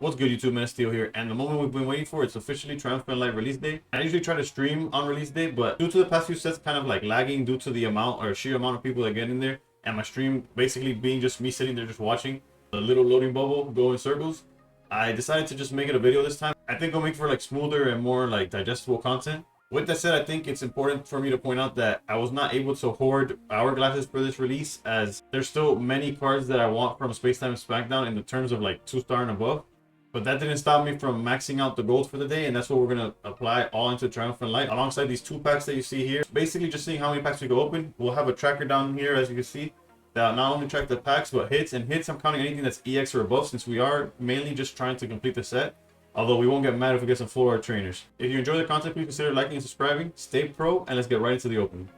What's good, YouTube? Man, Steel here, and the moment we've been waiting for, it's officially Triumphant Light release day. I usually try to stream on release day, but due to the past few sets kind of like lagging due to the amount or sheer amount of people that get in there, and my stream basically being just me sitting there just watching the little loading bubble go in circles, I decided to just make it a video this time. I think it'll make for like smoother and more like digestible content. With that said, I think it's important for me to point out that I was not able to hoard hourglasses for this release, as there's still many cards that I want from Space Time Smackdown in the terms of like 2-star and above. But that didn't stop me from maxing out the gold for the day, and that's what we're going to apply all into Triumphant Light alongside these 2 packs that you see here. Basically just seeing how many packs we go open. We'll have a tracker down here, as you can see, that not only track the packs but hits. And hits, I'm counting anything that's EX or above, since we are mainly just trying to complete the set. Although we won't get mad if we get some full art trainers. If you enjoy the content, please consider liking and subscribing. Stay pro, and let's get right into the opening.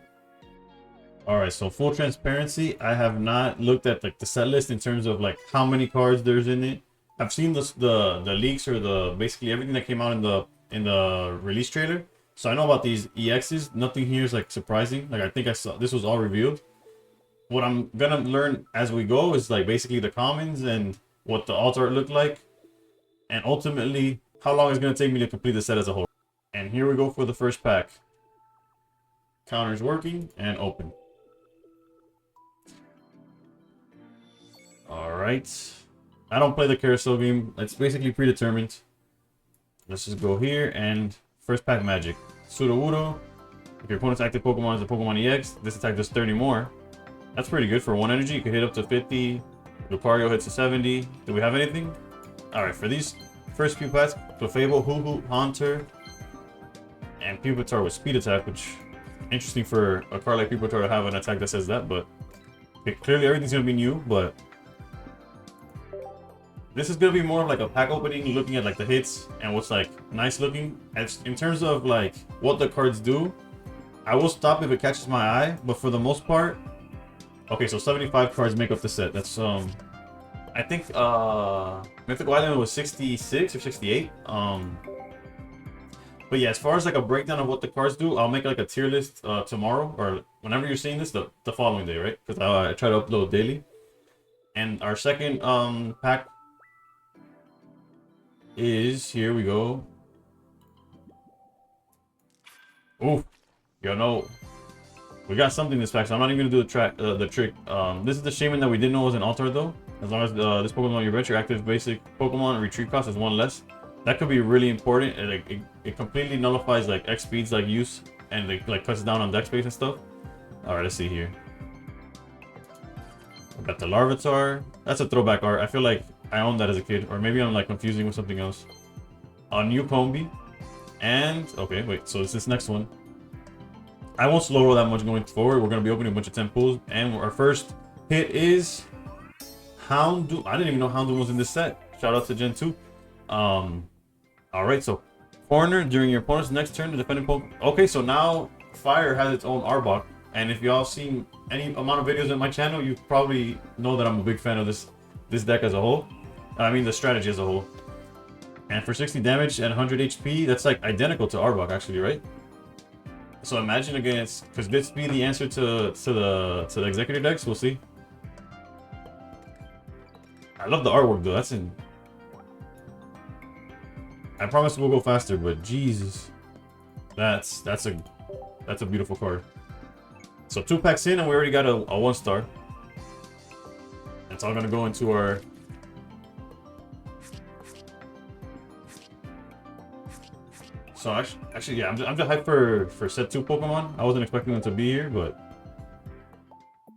Alright, so full transparency, I have not looked at like the set list in terms of like how many cards there's in it. I've seen the leaks or the basically everything that came out in the release trailer. So I know about these EXs. Nothing here is like surprising. Like I think I saw this was all revealed. What I'm gonna learn as we go is like basically the commons and what the alt art looked like. And ultimately, how long it's going to take me to complete the set as a whole. And here we go for the first pack. Counter's working, and open. Alright. I don't play the carousel game. It's basically predetermined. Let's just go here, and first pack magic. Sudowoodo. If your opponent's active Pokemon is a Pokemon EX, this attack does 30 more. That's pretty good for 1 energy. You can hit up to 50. Lucario hits to 70. Do we have anything? Alright, for these first few packs, Clefable, Hoo-Hoo, Haunter, and Pupitar with speed attack, which interesting for a card like Pupitar to have an attack that says that, but clearly everything's going to be new, but this is going to be more of like a pack opening, looking at like the hits and what's like nice looking. As in terms of like what the cards do, I will stop if it catches my eye, but for the most part, okay, so 75 cards make up the set. That's I think Mythical Island was 66 or 68. But yeah, as far as like a breakdown of what the cards do, I'll make like a tier list tomorrow, or whenever you're seeing this, the following day, right? Because I try to upload daily. And our second pack is, here we go. Ooh, yo, no, we got something this pack, so I'm not even gonna do the trick. This is the Shaman that we didn't know was an altar though. As long as this Pokemon on your bench, your active basic Pokemon retreat cost is 1 less. That could be really important. It completely nullifies like X speeds like use, and it like cuts down on deck space and stuff. Alright, let's see here. We got the Larvitar. That's a throwback art. I feel like I owned that as a kid, or maybe I'm like confusing with something else. A new Combi. And okay, wait, so it's this next one. I won't slow roll that much going forward. We're gonna be opening a bunch of 10 pulls, and our first hit is Houndoom. I didn't even know Houndoom was in this set. Shout out to Gen 2. Alright, so corner during your opponent's next turn, the defending Pokemon. Okay, so now Fire has its own Arbok, and if y'all seen any amount of videos on my channel, you probably know that I'm a big fan of this deck as a whole. I mean the strategy as a whole. And for 60 damage and 100 HP, that's like identical to Arbok actually, right? So imagine against, because this be the answer to the Executor decks. We'll see. I love the artwork though. That's in. I promise we'll go faster, but Jesus, that's a beautiful card. So 2 packs in, and we already got a 1-star. It's all gonna go into our. So actually, yeah, I'm just hyped for set 2 Pokemon. I wasn't expecting them to be here, but.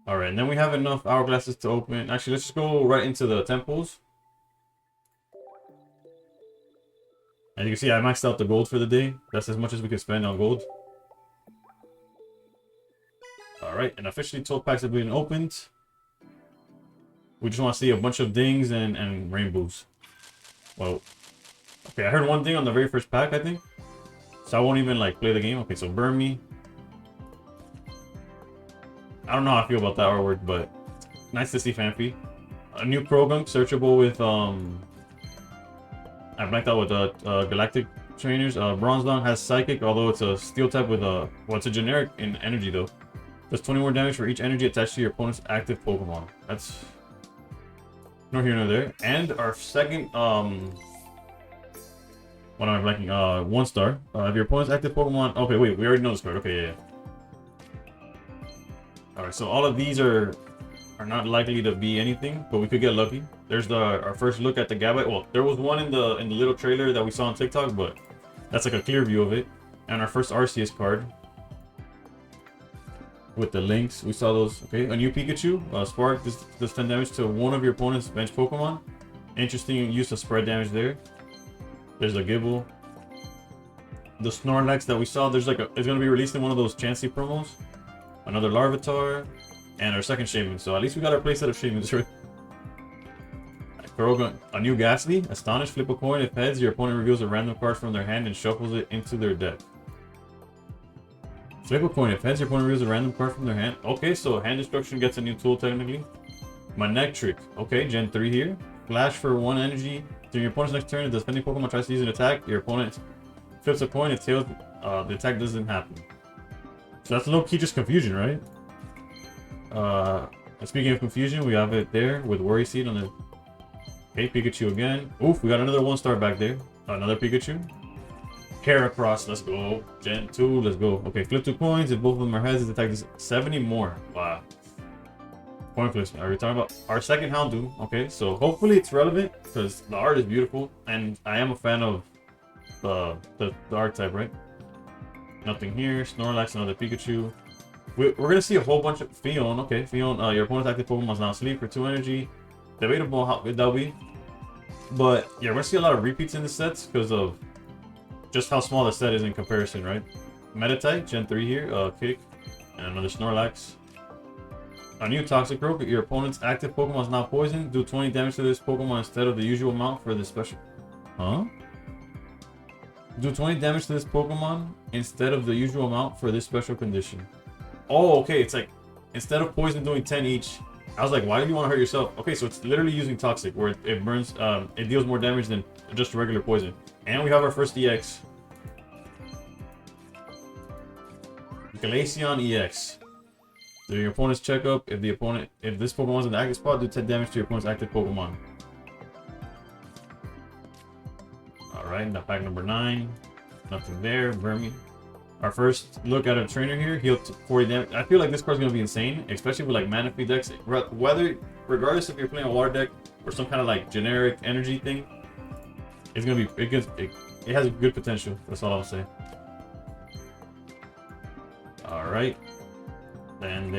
Alright, and then we have enough hourglasses to open. Actually, let's just go right into the temples. As you can see, I maxed out the gold for the day. That's as much as we can spend on gold. Alright, and officially 12 packs have been opened. We just want to see a bunch of dings and rainbows. Well, okay, I heard one ding on the very first pack, I think. So I won't even like play the game. Okay, so burn me. I don't know how I feel about that artwork, but nice to see Fanfi. A new Krogunk, searchable with I blanked out with Galactic Trainers. Bronzedon has Psychic, although it's a Steel type with well, it's a generic in energy though. Does 20 more damage for each energy attached to your opponent's active Pokemon. That's nor here nor there. And our second What am I blanking? 1 star. If your opponent's active Pokemon. Okay, wait, we already know this card. Okay, yeah. Alright, so all of these are not likely to be anything, but we could get lucky. There's our first look at the Gabite. Well, there was one in the little trailer that we saw on TikTok, but that's like a clear view of it. And our first Arceus card with the links. We saw those. Okay, a new Pikachu. Spark. This does 10 damage to one of your opponent's bench Pokemon. Interesting use of spread damage there. There's a Gibble. The Snorlax that we saw. There's like it's gonna be released in one of those Chansey promos. Another Larvitar. And our second Shaman, so at least we got our playset of Shamans, right? Krogan, a new Ghastly. Astonish, flip a coin. If heads, your opponent reveals a random card from their hand and shuffles it into their deck. Flip a coin. If heads, your opponent reveals a random card from their hand. Okay, so hand destruction gets a new tool technically. Manectric. Okay, Gen 3 here. Flash for 1 energy. During your opponent's next turn, if the defending Pokemon tries to use an attack, your opponent flips a coin. If tails, the attack doesn't happen. So that's low-key just confusion, right? Speaking of confusion, we have it there with Worry Seed on the... Okay, Pikachu again. Oof, we got another 1 star back there. Another Pikachu. Heracross, let's go. Gen 2, let's go. Okay, flip 2 coins. If both of them are heads, the attack is 70 more. Wow. Coin flips. Are we talking about our second Houndoom? Okay, so hopefully it's relevant because the art is beautiful and I am a fan of the art type, right? Nothing here. Snorlax, another Pikachu. We're gonna see a whole bunch of Fion. Okay, Fion, your opponent's active Pokemon is now asleep for 2 energy. Debatable how good that'll be. But yeah, we're gonna see a lot of repeats in the sets because of just how small the set is in comparison, right? Meditite, Gen 3 here, Kick, and another Snorlax. A new Toxicroak, your opponent's active Pokemon is now poisoned. Do 20 damage to this Pokemon instead of the usual amount for this special. Huh? Do 20 damage to this Pokemon instead of the usual amount for this special condition. Oh, okay, it's like, instead of poison doing 10 each, I was like, why do you want to hurt yourself? Okay, so it's literally using Toxic, where it burns, it deals more damage than just regular poison. And we have our first EX. Glaceon EX. During your opponent's checkup, if this Pokemon's in the active spot, do 10 damage to your opponent's active Pokemon. Alright, now pack number 9. Nothing there, Vermi. Our first look at a trainer here, healed 40 damage. I feel like this card's gonna be insane, especially with like Manaphy decks. Regardless if you're playing a water deck or some kind of like generic energy thing, it's gonna be it has a good potential. That's all I'll say. All right, then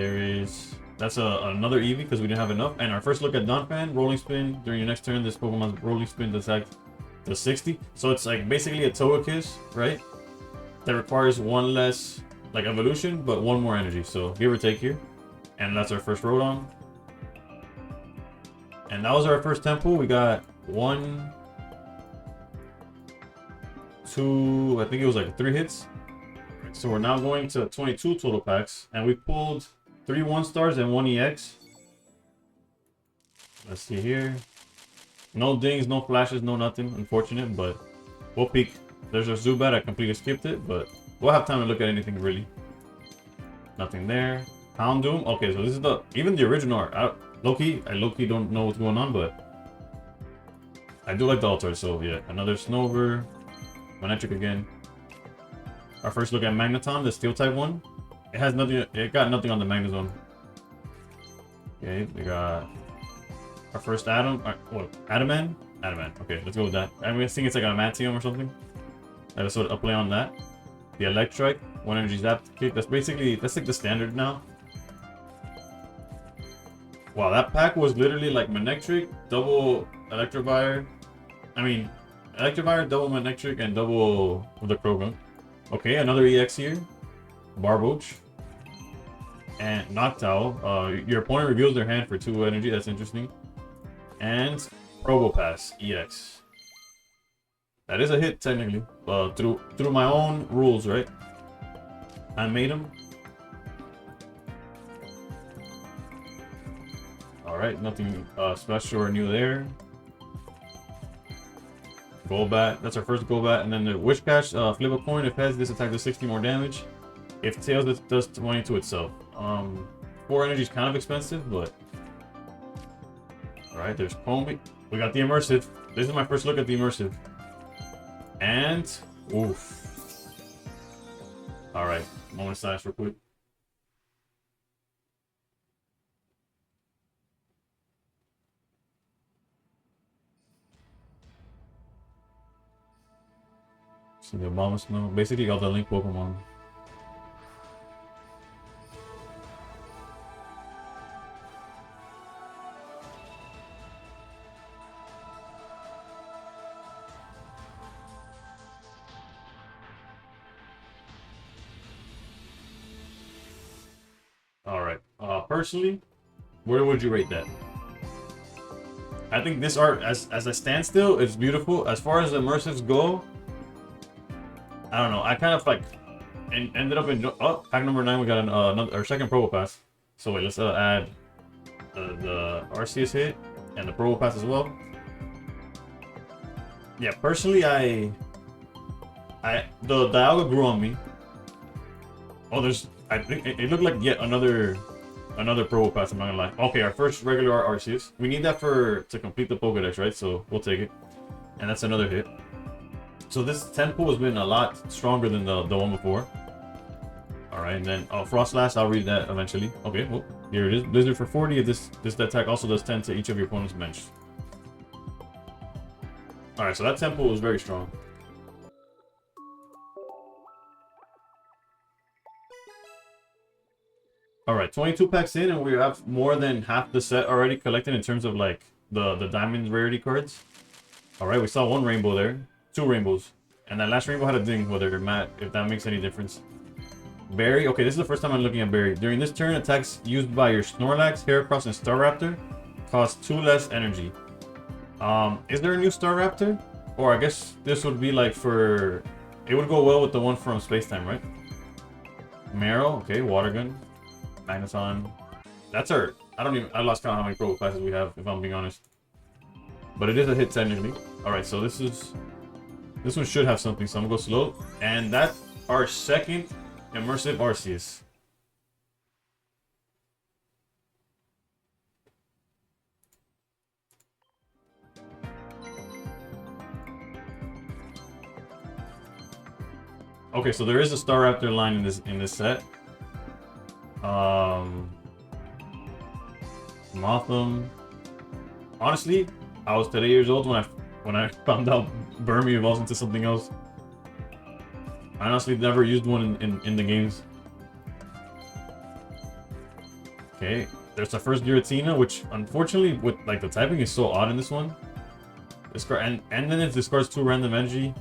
that's another Eevee because we didn't have enough. And our first look at Donphan, rolling spin. During your next turn, this Pokemon's rolling spin does act to 60. So it's like basically a Togekiss, right? That requires 1 less like evolution, but 1 more energy. So give or take here. And that's our first Rodon. And that was our first temple. We got 1, 2, I think it was like 3 hits. So we're now going to 22 total packs. And we pulled 3 1 stars and 1 EX. Let's see here. No dings, no flashes, no nothing. Unfortunate, but we'll peek. There's our Zubat. I completely skipped it, but we'll have time to look at anything really. Nothing there. Houndoom. Okay, so this is even the original art. I low-key don't know what's going on, but I do like the altar. So yeah, another Snover. Manectric again. Our first look at Magneton, the Steel type one. It has nothing. It got nothing on the Magnezone. Okay, we got our first Adamant. Okay, let's go with that. I'm guessing it's like a Adamantium or something. That's sort of a play on that. The Electrike, 1 energy zap kick. That's like the standard now. Wow, that pack was literally like Manectric, double Electivire. Electivire, double Manectric, and double with the Krogan. Okay, another EX here. Barboach. And Noctowl. Your opponent reveals their hand for 2 energy. That's interesting. And Probopass EX. That is a hit technically, through my own rules, right? I made them. All right, nothing special or new there. Golbat, that's our first Golbat, and then the Wishcash, flip a coin. If heads, this attack does 60 more damage. If tails, it does 20 to itself. 4 energy is kind of expensive, but all right. There's Combi. We got the Immersive. This is my first look at the Immersive. And oof. All right, moment of silence real quick. So the Obama Snow, basically all the Link Pokemon. All right. Personally, where would you rate that? I think this art, as a standstill, is beautiful. As far as immersives go, I don't know. I kind of like ended up in pack number 9. We got our second Probo Pass. So wait, let's add the Arceus hit and the Probo Pass as well. Yeah, personally, the Dialga grew on me. Oh, I think it looked like yet another Probo Pass. I'm not gonna lie. Okay, our first regular Arceus. We need that to complete the Pokédex, right? So we'll take it, and that's another hit. So this tempo has been a lot stronger than the one before. All right, and then Frostlass, I'll read that eventually. Okay, well, here it is. Blizzard for 40. This attack also does 10 to each of your opponent's bench. All right, so that tempo was very strong. All right, 22 packs in, and we have more than half the set already collected in terms of like the diamond rarity cards. All right, we saw one rainbow there, 2 rainbows, and that last rainbow had a ding. Whether if that makes any difference. Berry. Okay, this is the first time I'm looking at Berry. During this turn, attacks used by your Snorlax, Heracross, and Staraptor cost 2 less energy. Is there a new Staraptor? Or I guess this would be like for... It would go well with the one from Space Time, right? Marrow. Okay, Water Gun. Magneton. That's our... I lost count how many Probo Passes we have, if I'm being honest. But it is a hit technically. Alright, so this one should have something, so I'm gonna go slow. And that's our second Immersive Arceus. Okay, so there is a Staraptor line in this set. Motham. Honestly, I was 30 years old when I found out Burmy evolves into something else. I honestly never used one in the games. Okay, there's our first Giratina, which unfortunately with like the typing is so odd in this one. Discard and then it discards 2 random energy.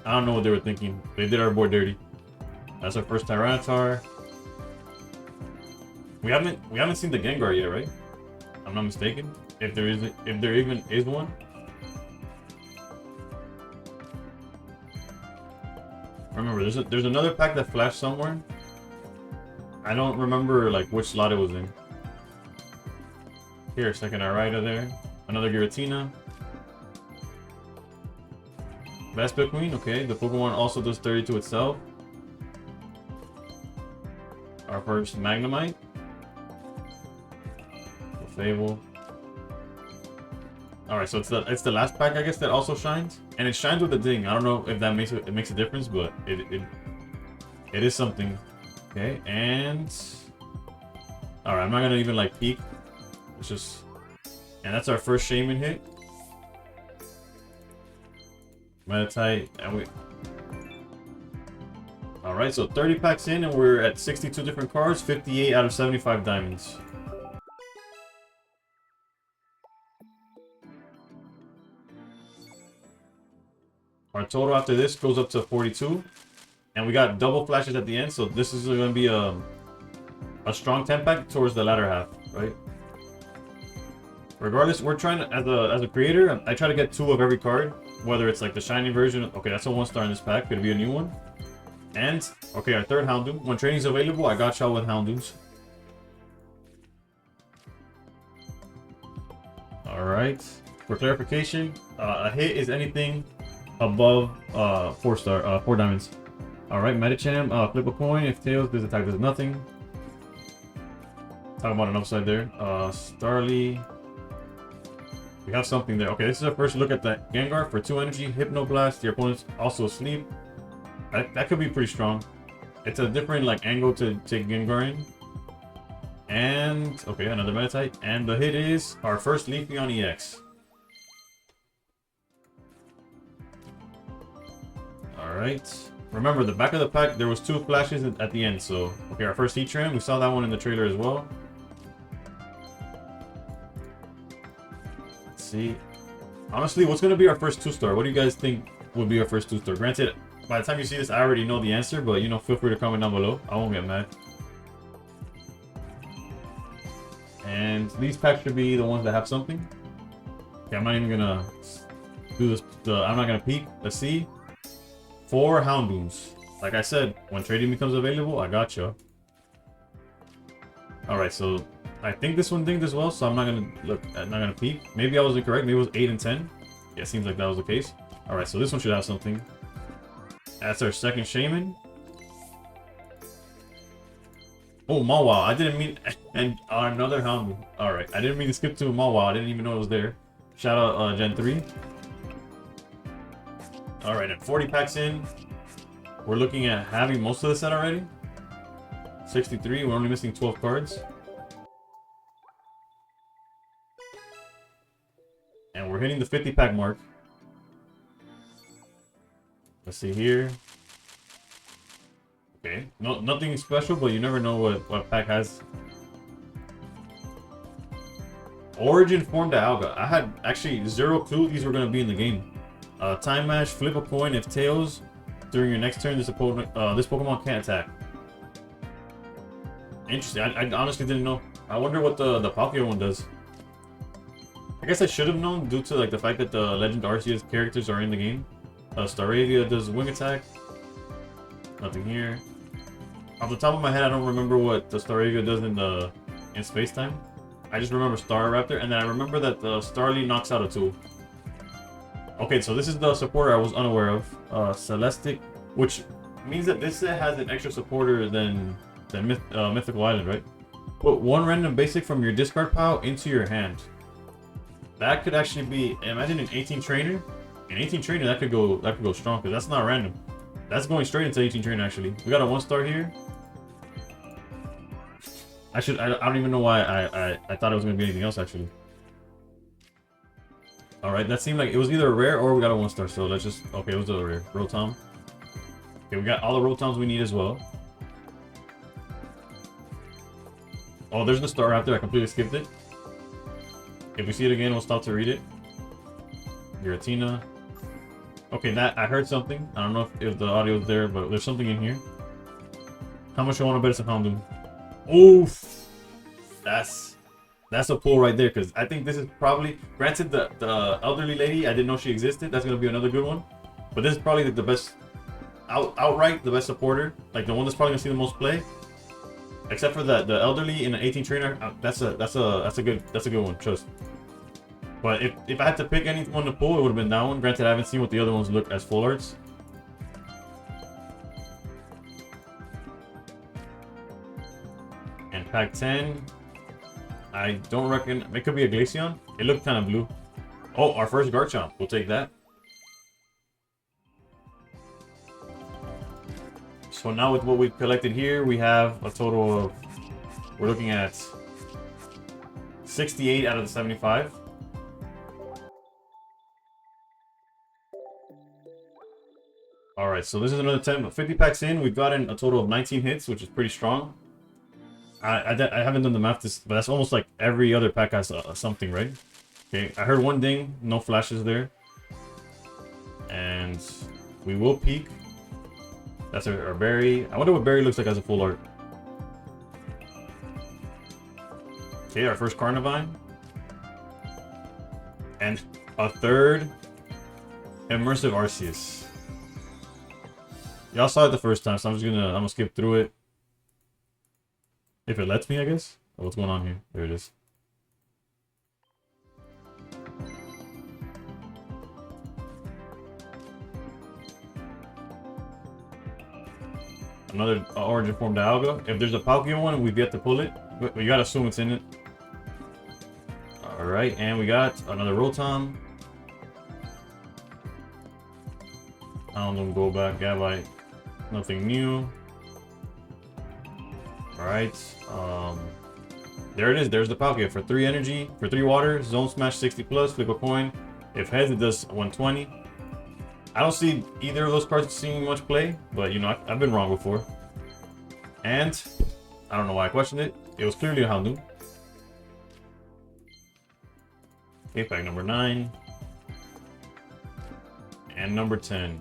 I don't know what they were thinking. They did our board dirty. That's our first Tyranitar. We haven't seen the Gengar yet, right? I'm not mistaken. If there even is one. Remember, there's another pack that flashed somewhere. I don't remember like which slot it was in. Here, second Irida there. Another Giratina. Vespa Queen, okay. The Pokemon also does 30 to itself. Our first Magnemite. The Fable. Alright, so it's the last pack, I guess, that also shines. And it shines with a ding. I don't know if that makes a difference, but it is something. Okay, and alright, I'm not gonna even like peek. It's just, and that's our first Shaman hit. Meditite, and we... Alright, so 30 packs in, and we're at 62 different cards, 58 out of 75 diamonds. Our total after this goes up to 42. And we got double flashes at the end, so this is going to be a strong 10 pack towards the latter half, right? Regardless, we're trying to, as a creator, I try to get 2 of every card, whether it's like the shiny version. Okay, that's a 1-star in this pack. Could be a new one. And okay, our third Houndoom. When training's available, I got y'all with Houndooms. All right. For clarification, a hit is anything above 4 diamonds. Alright, Medicham, flip a coin. If tails, this attack does nothing. Talk about an upside there. Starly. We have something there. Okay, this is our first look at that Gengar for 2 energy, Hypnoblast. Your opponent's also asleep. That could be pretty strong. It's a different like angle to take Gengar in. And okay, another Meta type. And the hit is our first Leafeon EX. Alright. Remember, the back of the pack, there was 2 flashes at the end. So, okay, our first Heatran. We saw that one in the trailer as well. Let's see. Honestly, what's going to be our first 2-star? What do you guys think would be our first 2-star? Granted, by the time you see this, I already know the answer. But, you know, feel free to comment down below. I won't get mad. And these packs should be the ones that have something. Okay, I'm not even going to do this. I'm not going to peek. Let's see. 4 Houndooms. Like I said, when trading becomes available, I gotcha. Alright, so I think this one dinged as well, so I'm not gonna look. I'm not gonna peek. Maybe I was incorrect. Maybe it was 8 and 10. Yeah, seems like that was the case. Alright, so this one should have something. That's our second Shaman. Oh, Mawile. I didn't mean... And another Houndoom. Alright, I didn't mean to skip to Mawile. I didn't even know it was there. Shout out Gen 3. Alright, and 40 packs in. We're looking at having most of the set already. 63, we're only missing 12 cards. And we're hitting the 50 pack mark. Let's see here. Okay, nothing special, but you never know what pack has. Origin Form Dialga. I had actually 0 clue these were going to be in the game. Time Mash, flip a coin. If tails, during your next turn, this Pokemon can't attack. Interesting. I honestly didn't know. I wonder what the Palkia one does. I guess I should have known due to like the fact that the Legend Arceus characters are in the game. Staravia does wing attack. Nothing here. Off the top of my head, I don't remember what the Staravia does in space time. I just remember Staraptor, and then I remember that the Starly knocks out a tool. Okay, so this is the supporter I was unaware of. Celestic, which means that this set has an extra supporter than Mythical Island, right? Put 1 random basic from your discard pile into your hand. That could actually be, imagine an 18 trainer. An 18 trainer that could go strong, because that's not random. That's going straight into 18 trainer actually. We got a 1-star here. I don't even know why I thought it was gonna be anything else actually. Alright, that seemed like it was either a rare or we got a 1-star, so let's just... Okay, it was a rare. Rotom. Okay, we got all the Rotoms we need as well. Oh, there's the Staraptor. I completely skipped it. If we see it again, we'll stop to read it. Giratina. Okay, that... I heard something. I don't know if the audio's there, but there's something in here. How much I want to bet it's a Houndoom? Oof! That's a pull right there, because I think this is probably, granted the elderly lady, I didn't know she existed. That's going to be another good one. But this is probably the best, outright the best supporter. Like the one that's probably going to see the most play. Except for the elderly in an 18 trainer, that's a good one, trust. But if I had to pick anyone to pull, it would have been that one. Granted, I haven't seen what the other ones look as full arts. And pack 10. I don't reckon... It could be a Glaceon. It looked kind of blue. Oh, our first Garchomp. We'll take that. So now with what we've collected here, we have a total of... We're looking at 68 out of the 75. Alright, so this is another 50 packs in. We've gotten a total of 19 hits, which is pretty strong. I haven't done the math, but that's almost like every other pack has something, right? Okay, I heard 1 ding, no flashes there. And we will peek. That's our berry. I wonder what berry looks like as a full art. Okay, our first Carnivine. And a third Immersive Arceus. Y'all saw it the first time, so I'm gonna skip through it. If it lets me, I guess. Oh, what's going on here? There it is. Another Origin Form Dialga. If there's a Palkia one, we've yet to pull it. But you gotta assume it's in it. Alright. Alright, and we got another Rotom. Houndoom, go back, Gabite. Nothing new. Alright. There it is. There's the Palkia for 3 energy, for 3 water, Zone Smash 60 plus, flip a coin. If heads, it does 120. I don't see either of those cards seeing much play, but you know, I've been wrong before. And I don't know why I questioned it. It was clearly a Houndoom. Okay, pack number 9. And number 10.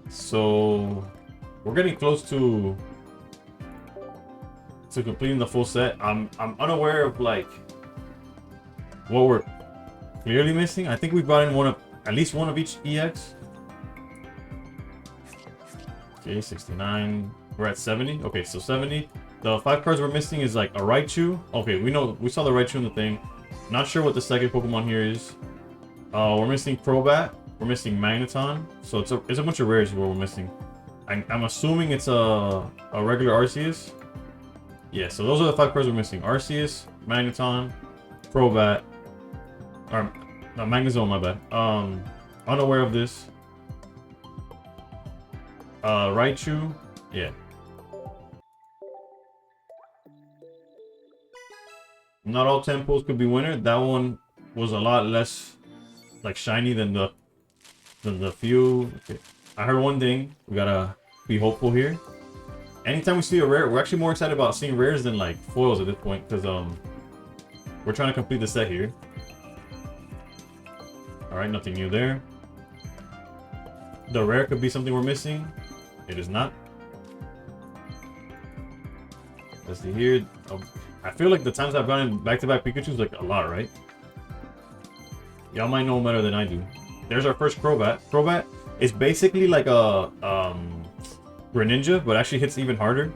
So we're getting close to completing the full set. I'm unaware of like what we're clearly missing. I think we brought in at least one of each EX. Okay, 69. We're at 70. Okay, so 70. The 5 cards we're missing is like a Raichu. Okay, we saw the Raichu in the thing. Not sure what the second Pokemon here is. We're missing Crobat. We're missing Magneton. So it's a bunch of rares where we're missing. I'm assuming it's a regular Arceus. Yeah, so those are the 5 cards we're missing. Arceus, Magneton, Crobat, or no, Magnezone, my bad. Unaware of this. Raichu, yeah. Not all tempos could be winner. That one was a lot less like shiny than the few. Okay. I heard one thing. We gotta be hopeful here. Anytime we see a rare, we're actually more excited about seeing rares than like foils at this point, because we're trying to complete the set here. Alright, nothing new there. The rare could be something we're missing. It is not. Let's see here. I feel like the times I've gotten back-to-back Pikachu's like a lot, right? Y'all might know better than I do. There's our first Crobat. Crobat is basically like a Greninja, but actually hits even harder.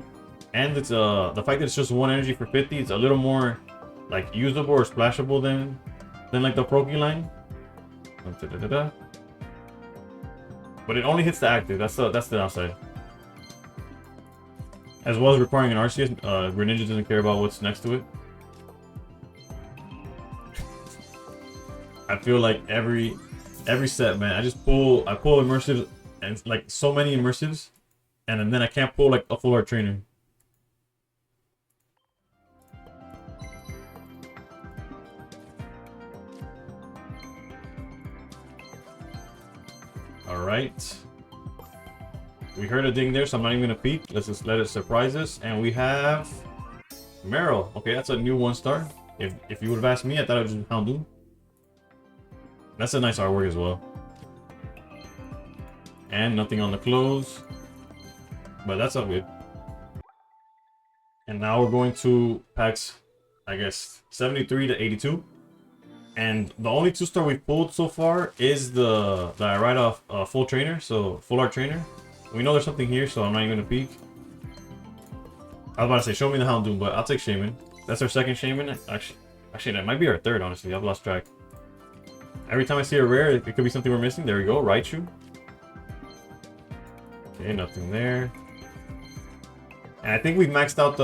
And it's the fact that it's just 1 energy for 50, it's a little more like usable or splashable than like the Proki line. But it only hits the active. That's the downside. As well as requiring an Arceus, Greninja doesn't care about what's next to it. I feel like every set, man, I pull immersives, and like so many immersives, and then I can't pull like a full art trainer. All right. We heard a ding there, so I'm not even gonna peek. Let's just let it surprise us. And we have Meryl. Okay, that's a new 1-star. If you would have asked me, I thought it was Houndoom. That's a nice artwork as well. And nothing on the close. But that's all good. And now we're going to packs, I guess, 73 to 82. And the only 2-star we've pulled so far is the I write off full trainer, so full art trainer. We know there's something here, so I'm not even gonna peek. I was about to say, show me the Houndoom, but I'll take Shaman. That's our second Shaman. Actually, that might be our third, honestly. I've lost track. Every time I see a rare, it could be something we're missing. There we go, Raichu. Okay, nothing there. And I think we've maxed out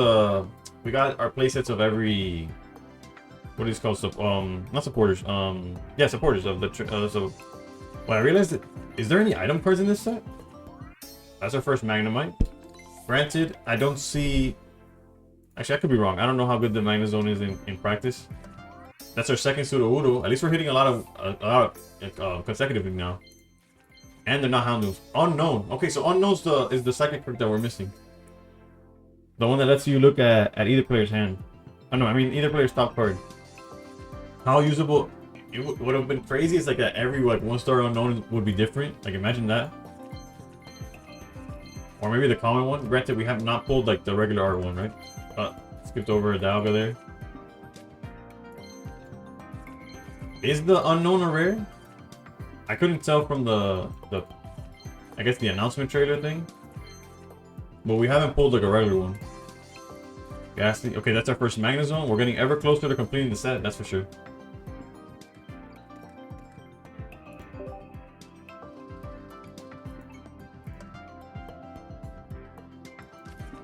we got our playsets of every... What is it called? Not supporters. Yeah, supporters of the... so... Well, I realized is there any item cards in this set? That's our first Magnemite. Granted, I don't see... Actually, I could be wrong. I don't know how good the Magnezone is in practice. That's our second Sudowoodo. At least we're hitting a lot of consecutively now. And they're not Houndooms. Unknown. Okay, so Unknown is the second card that we're missing. The one that lets you look at either player's hand. Oh no, I mean either player's top card. How usable... It would have been crazy is like that every like 1-star Unknown would be different. Like imagine that. Or maybe the common one. Granted, we have not pulled like the regular art one, right? Skipped over a Dialga there. Is the Unknown a rare? I couldn't tell from the I guess the announcement trailer thing. But we haven't pulled like a regular one. Ghastly. Okay, that's our first Magnezone. We're getting ever closer to completing the set, that's for sure.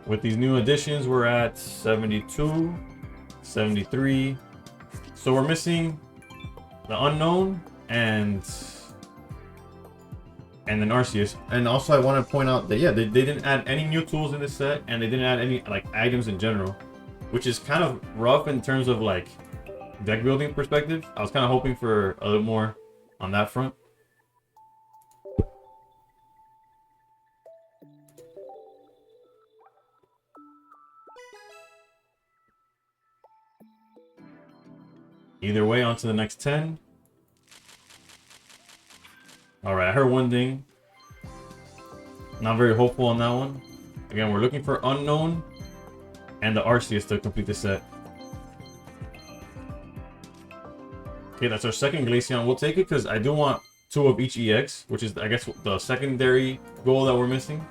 With these new additions, we're at 72, 73. So we're missing the Unknown and then Arceus. And also I want to point out that yeah, they didn't add any new tools in this set, and they didn't add any like items in general, which is kind of rough in terms of like deck building perspective. I was kind of hoping for a little more on that front. Either way, on to the next 10. Alright, I heard one thing. Not very hopeful on that one. Again, we're looking for Unknown and the Arceus to complete the set. Okay, that's our second Glaceon. We'll take it because I do want 2 of each EX, which is, I guess, the secondary goal that we're missing.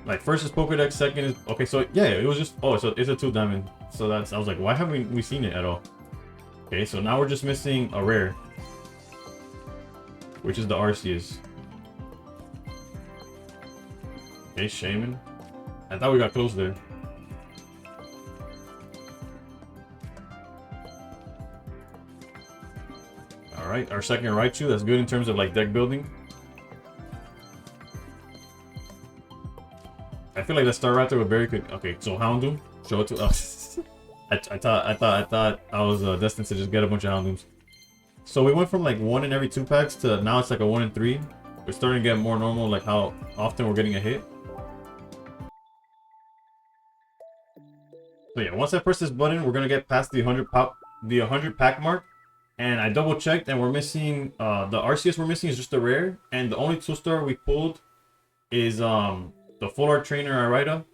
Like, first is Pokédex, second is... Okay, so, yeah, it was just... Oh, so it's a 2 diamond. So that's... I was like, why haven't we seen it at all? Okay, so now we're just missing a rare, which is the Arceus. Okay, Shaman. I thought we got close there. Alright, our second Raichu. That's good in terms of like deck building. I feel like that Staraptor would very good. Okay, so Houndoom. Show it to us. I thought I was destined to just get a bunch of Houndooms. So we went from like 1 in every 2 packs to now it's like a 1 in 3. We're starting to get more normal, like how often we're getting a hit. So yeah, once I press this button, we're gonna get past the 100 pack mark. And I double checked, and we're missing the Arceus. We're missing is just a rare, and the only 2-star we pulled is the Full Art Trainer Irida.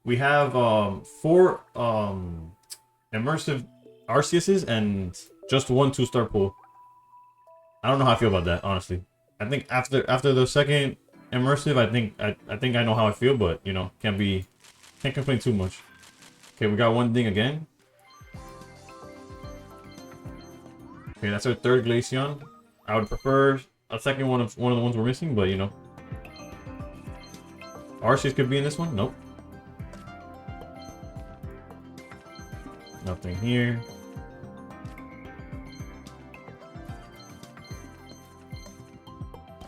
We have 4 Immersive Arceuses and just 1 2-star pull. I don't know how I feel about that, honestly. I think after the second Immersive, I think I know how I feel, but you know, can't complain too much. Okay, we got one thing again. Okay, that's our third Glaceon. I would prefer a second one of the ones we're missing, but you know. Arceus could be in this one. Nope. Nothing here.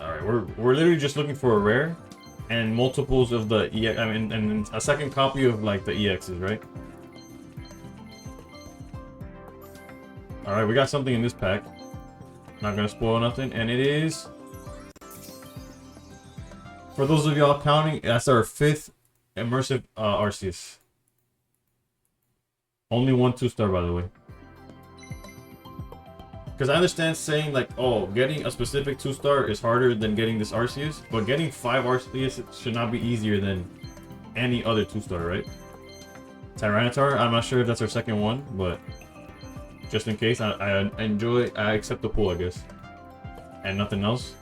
Alright, we're literally just looking for a rare and multiples of the EX, I mean, and a second copy of like the EXs, right? Alright, we got something in this pack. Not gonna spoil nothing, and it is, for those of y'all counting, that's our 5th Immersive Arceus. Only 1 2-star, by the way. Because I understand saying like, oh, getting a specific 2-star is harder than getting this Arceus, but getting 5 Arceus should not be easier than any other 2-star, right? Tyranitar, I'm not sure if that's our second one, but just in case, I accept the pull, I guess. And nothing else.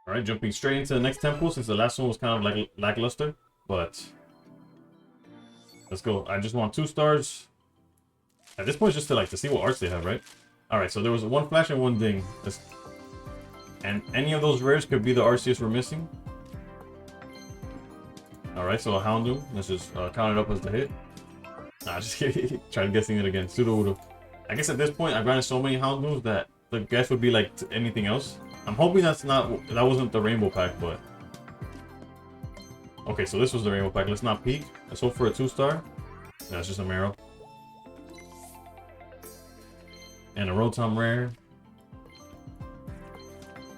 Alright, jumping straight into the next temple since the last one was kind of like lackluster, but let's go. I just want 2 stars. At this point, it's just to see what arts they have, right? Alright, so there was 1 flash and 1 ding. And any of those rares could be the Arceus we're missing. Alright, so a Houndoom. Let's just count it up as the hit. Nah, just kidding. Try guessing it again. Pseudo-Udo. I guess at this point, I've gotten so many Houndooms that the guess would be like anything else. I'm hoping that wasn't the rainbow pack, but okay, so this was the rainbow pack. Let's not peek. Let's hope for a 2-star. That's just a Marrow. And a Rotom rare.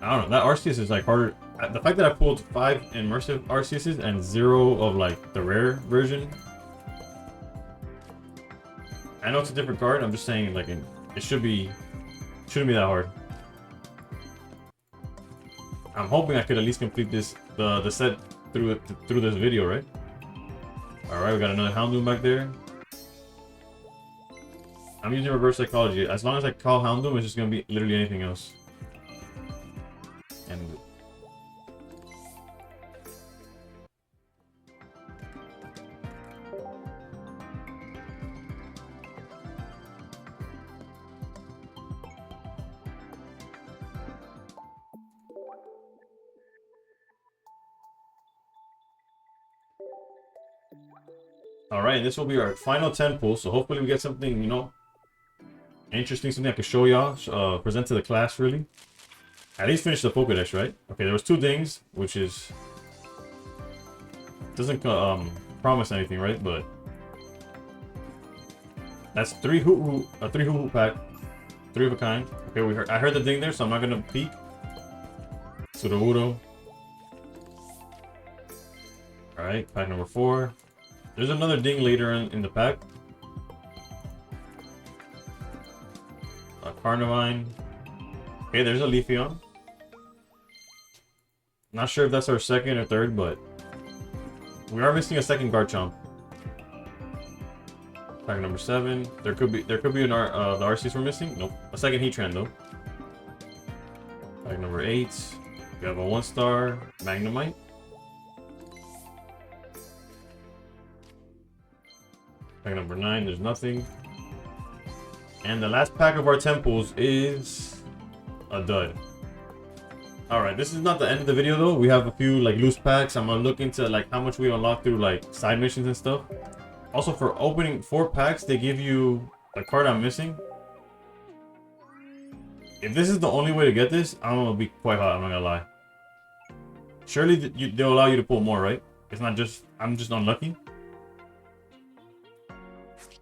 I don't know, that Arceus is like harder. The fact that I pulled 5 Immersive Arceuses and 0 of like the rare version. I know it's a different card, I'm just saying like it shouldn't be that hard. I'm hoping I could at least complete the set through this video, right? Alright, we got another Houndoom back there. I'm using reverse psychology. As long as I call Houndoom, it's just gonna be literally anything else. And all right, this will be our final 10 pulls. So hopefully we get something, you know, interesting, something I can show y'all, present to the class, really. At least finish the Pokédex, right? Okay, there was 2 dings, which is doesn't promise anything, right? But that's 3 Hoo-Hoo pack, 3 of a kind. Okay, I heard the ding there, so I'm not gonna peek. Sudowoodo. All right, pack number 4. There's another ding later in the pack. A Carnivine. Okay, there's a Leafeon. Not sure if that's our second or third, but we are missing a second Garchomp. Pack number 7. There could be an the Arceus we're missing. Nope. A second Heatran though. Pack number 8. We have a 1-star Magnemite. Pack number 9, there's nothing. And the last pack of our temples is a dud. Alright, this is not the end of the video though. We have a few like loose packs. I'm gonna look into like how much we unlock through like side missions and stuff. Also, for opening 4 packs, they give you a card I'm missing. If this is the only way to get this, I'm gonna be quite hot, I'm not gonna lie. Surely they'll allow you to pull more, right? It's not just, I'm just unlucky.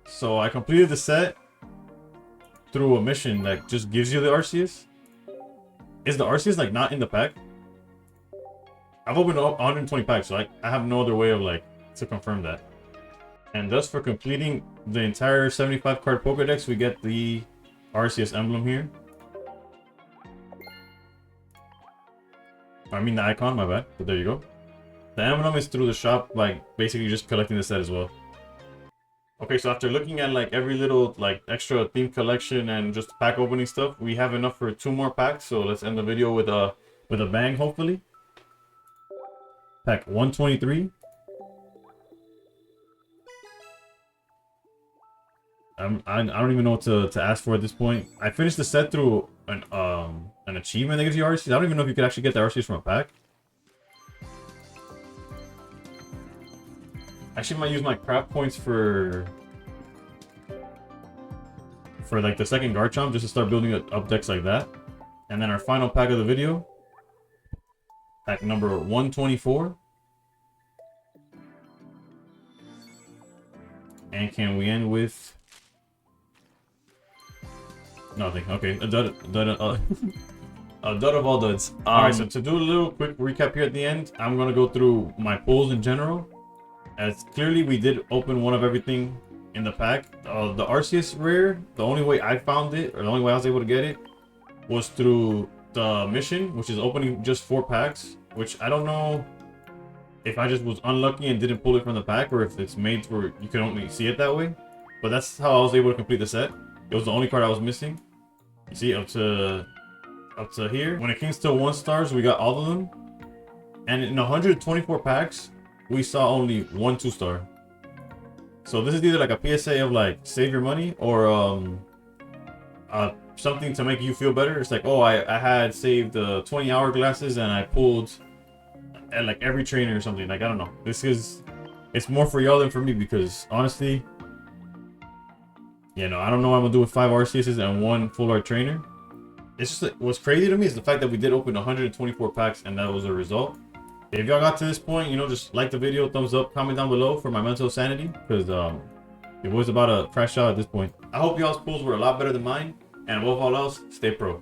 So I completed the set through a mission that just gives you the Arceus. Is the Arceus like not in the pack? I've opened up 120 packs, so I have no other way of like to confirm that. And thus, for completing the entire 75 card Pokédex, we get the Arceus emblem here. I mean the icon, my bad, but there you go. The emblem is through the shop, like basically just collecting the set as well. Okay, so after looking at like every little like extra theme collection and just pack opening stuff, we have enough for 2 more packs. So let's end the video with a bang, hopefully. Pack 123. I don't even know what to ask for at this point. I finished the set through an achievement that gives you Arceus. I don't even know if you could actually get the Arceus from a pack. Actually, might use my craft points for like the second Garchomp just to start building up decks like that. And then our final pack of the video, pack number 124. And can we end with nothing? Okay, a dud of all duds. Alright, so to do a little quick recap here at the end, I'm gonna go through my pulls in general. As clearly we did open one of everything in the pack. The Arceus rare, the only way I found it, or the only way I was able to get it, was through the mission, which is opening just 4 packs. Which I don't know if I just was unlucky and didn't pull it from the pack, or if it's made where you can only see it that way. But that's how I was able to complete the set. It was the only card I was missing. You see, up to here. When it came to 1-stars, we got all of them. And in 124 packs, we saw only 1 2-star. So this is either like a PSA of like save your money, or something to make you feel better. It's like, oh, I had saved 20 hourglasses and I pulled at like every trainer or something. Like, I don't know. It's more for y'all than for me, because honestly, you know, I don't know what I'm gonna do with 5 Arceuses and 1 full art trainer. It's just what's crazy to me is the fact that we did open 124 packs and that was a result. If y'all got to this point, you know, just like the video, thumbs up, comment down below for my mental sanity, because it was about to crash out at this point. I hope y'all's pulls were a lot better than mine, and above all else, stay pro.